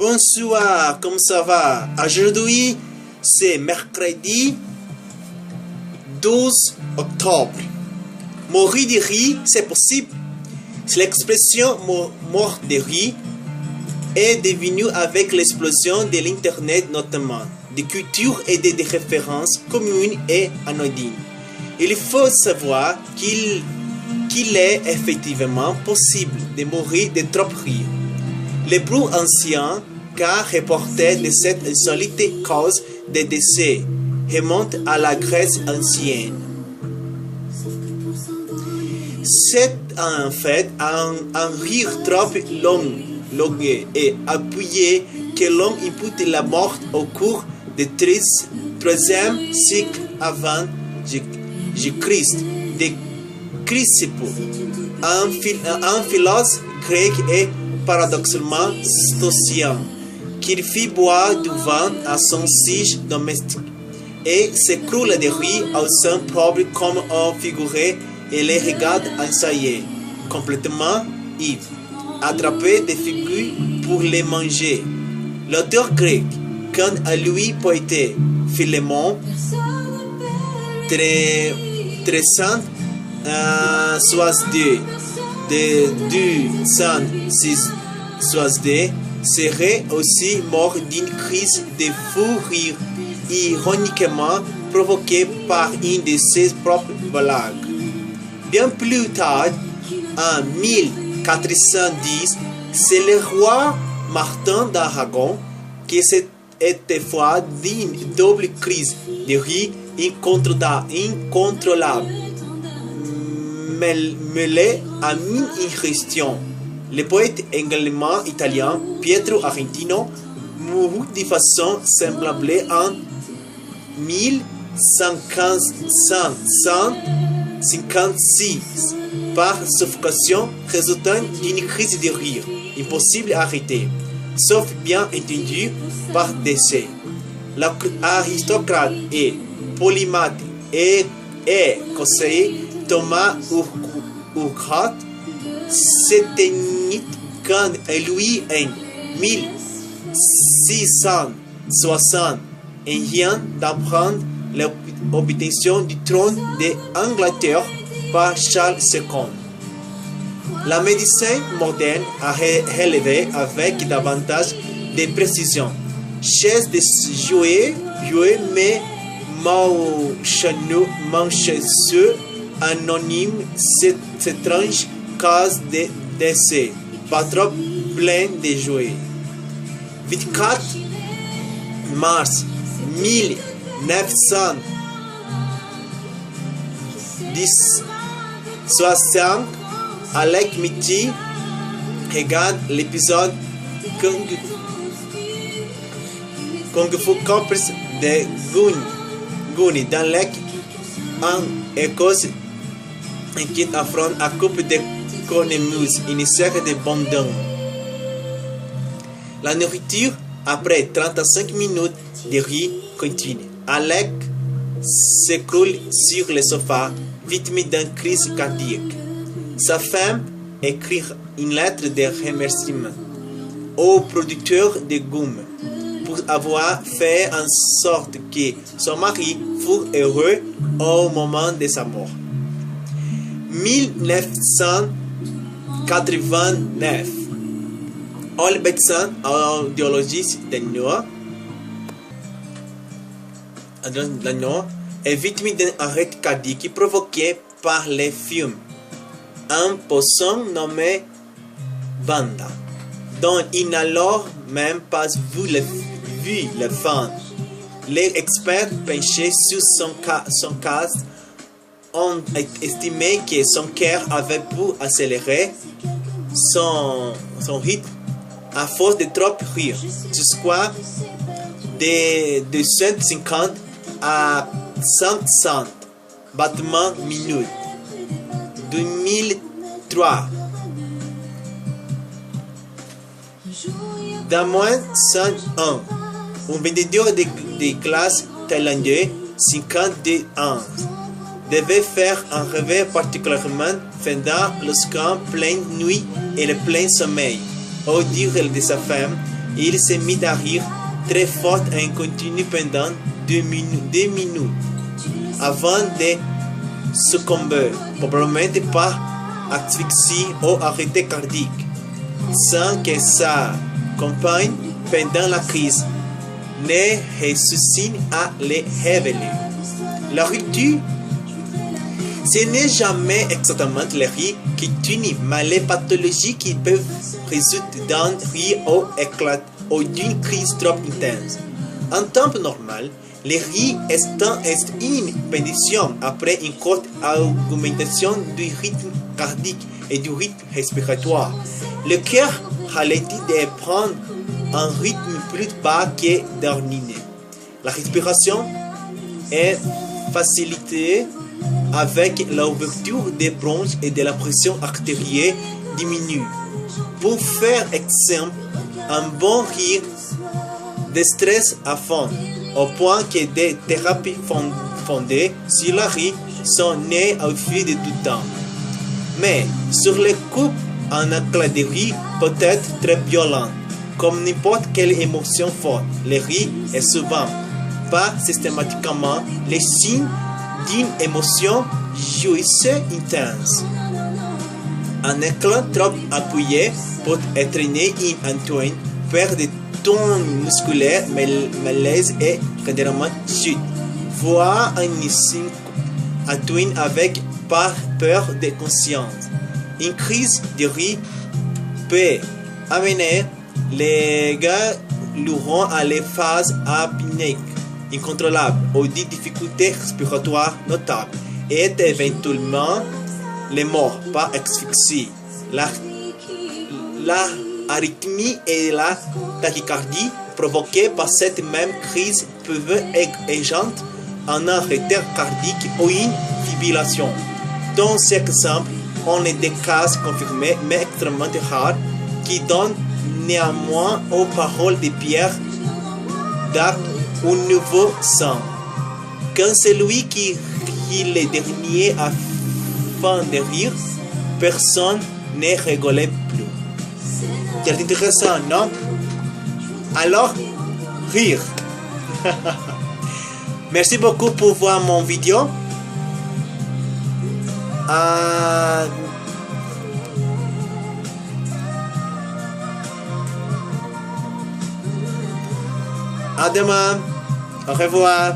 Bonsoir, comment ça va? Aujourd'hui, c'est mercredi 12 octobre. Mourir de rire, c'est possible. L'expression mort de rire est devenue avec l'explosion de l'Internet notamment, de culture et de références communes et anodines. Il faut savoir qu'il est effectivement possible de mourir de trop rire. Les plus anciens cas reportés de cette insolite cause de décès remontent à la Grèce ancienne. C'est en fait un rire trop long et appuyé que l'on impute la mort au cours du 3e siècle avant Jésus-Christ de Chrysippe, un philosophe grec et paradoxalement stoïcien, qui fit boire du vin à son sige domestique et s'écroule de rire au sein propre comme un figuré et les regarde ensayés, complètement ivre, attrapé des figures pour les manger. L'auteur grec, quant à lui poète Philémon, 362 de 262 serait aussi mort d'une crise de fou rire ironiquement provoquée par une de ses propres blagues. Bien plus tard, en 1410, c'est le roi Martin d'Aragon qui s'était fois d'une double crise de rire incontrôlable, mêlée à une question. Le poète également italien Pietro Argentino mourut de façon semblable en 1556 par suffocation résultant d'une crise de rire impossible à arrêter, sauf bien entendu par décès. L'aristocrate et polymathe et conseiller Thomas Urquhart s'éteignit quand lui en 1660 vient d'apprendre l'obtention du trône d'Angleterre par Charles II. La médecine moderne a relevé avec davantage de précision. Chez des jouets mais mancheux anonyme cette étrange cause de décès, pas trop plein de jouets. 24 mars 1960, Alec Mitty regarde l'épisode Kung Fu Coppers de Goonie dans lequel en Écosse qui affronte un couple de cornemuses, une série de bombes. La nourriture, après 35 minutes de rire, continue. Alec s'écroule sur le sofa, victime d'une crise cardiaque. Sa femme écrit une lettre de remerciement au producteur de gomme pour avoir fait en sorte que son mari fût heureux au moment de sa mort. 1989, Olbetson, audiologiste danois, est victime d'un arrêt cardiaque provoqué par les fumes. Un poisson nommé Vanda, dont il n'a alors même pas vu le fond. Les experts penchés sur son cas ont estimé que son cœur avait pu accélérer son rythme à force de trop rire, jusqu'à de 250 à 500 battements minutes. 2003. Dans moins 101, un vendeur de classe thaïlandais 52 ans devait faire un rêve particulièrement fendant lorsqu'en pleine nuit et le plein sommeil. Au dire de sa femme, Il se mit à rire très fort et continue pendant 2 minutes avant de succomber, probablement par asphyxie ou arrêt cardiaque, sans que sa compagne, pendant la crise, ne réussisse à le révéler. La rupture, ce n'est jamais exactement le rire qui tue, mais les pathologies qui peuvent résulter d'un rire ou éclat ou d'une crise trop intense. En temps normal, le rire est une bénédiction après une courte augmentation du rythme cardiaque et du rythme respiratoire. Le cœur ralentit de prendre un rythme plus bas que d'ordinaire. La respiration est facilitée avec l'ouverture des bronches et de la pression artérielle diminue. Pour faire exemple, un bon rire déstresse à fond, au point que des thérapies fondées sur le rire sont nées au fil du temps. Mais sur les coups, un éclat de rire peut être très violent. Comme n'importe quelle émotion forte, le rire est souvent, pas systématiquement, le signe d'une émotion jouisseuse intense. Un éclat trop appuyé peut entraîner une entraîne, perte de ton musculaire, malaise et généralement chute, voire un signe atteint avec peur de conscience. Une crise de rire peut amener les gars l'uront à les phases apnéiques incontrôlables ou des difficultés respiratoires notables et éventuellement les morts par asphyxie. La arythmie et la tachycardie provoquées par cette même crise peuvent engendrer un arrêt cardiaque ou une fibrillation. Dans ces exemples, on est des cas confirmés mais extrêmement rares qui donnent néanmoins aux paroles de Pierre d'Arc un nouveau sens. Quand celui qui rit le dernier a fin de rire, personne ne rigolait plus. C'est intéressant, non? Alors, rire. Merci beaucoup pour voir mon vidéo. À demain. Au revoir.